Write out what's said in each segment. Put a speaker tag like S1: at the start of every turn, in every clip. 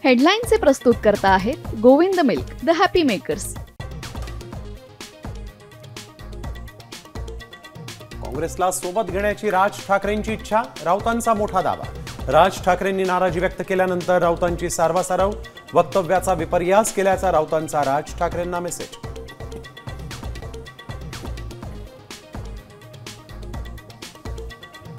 S1: हेडलाईनचे प्रस्तुतकर्ता आहेत Govind milk, the happy makers.
S2: काँग्रेसला सोबत घेण्याची राज ठाकरेंची इच्छा, राऊतांचा मोठा दावा. राज ठाकरेंनी नाराजी व्यक्त केल्यानंतर राऊतांची सारवासारव, वक्तव्याचा विपर्यास केल्याचा राऊतांचा राज ठाकरेंना मेसेज.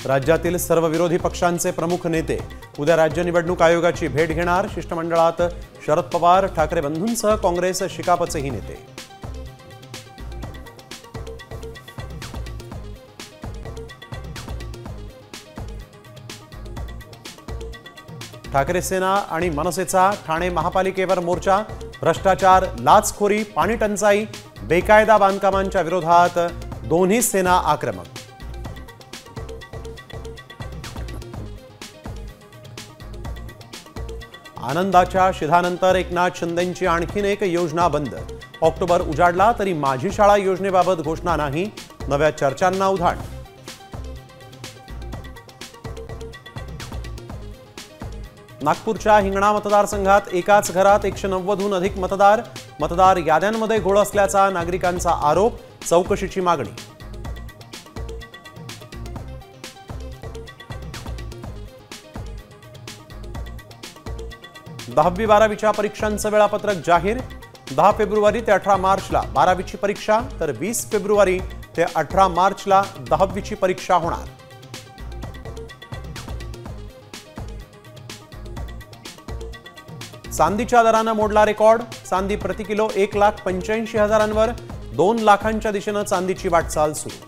S2: राज्यातील सर्व विरोधी पक्षांचे प्रमुख नेते उद्या राज्य निवडणूक आयोगाची भेट घेणार. शिष्टमंडळात शरद पवार, ठाकरे बंधूंसह काँग्रेस शिकापचेही नेते. ठाकरे सेना आणि मनसेचा ठाणे महापालिकेवर मोर्चा. भ्रष्टाचार, लाचखोरी, पाणी टंचाई, बेकायदा बांधकामांच्या विरोधात दोन्ही सेना आक्रमक. आनंदाच्या शिधानंतर एकनाथ शिंदेंची आणखीन एक योजना बंद. ऑक्टोबर उजाडला तरी माझी शाळा योजनेबाबत घोषणा नाही, नव्या चर्चांना उधाण. नागपूरच्या हिंगणा मतदारसंघात एकाच घरात 190हून अधिक मतदार याद्यांमध्ये घोळ असल्याचा नागरिकांचा आरोप, चौकशीची मागणी. दहावी बारावीच्या परीक्षांचं वेळापत्रक जाहीर. 10 फेब्रुवारी ते 18 मार्चला 12वीची परीक्षा, तर 20 फेब्रुवारी ते 18 मार्चला 10वीची परीक्षा होणार. चांदीच्या दरानं मोडला रेकॉर्ड. चांदी प्रति किलो 1,85,000वर, 2 लाखांच्या दिशेनं चांदीची वाटचाल सुरू.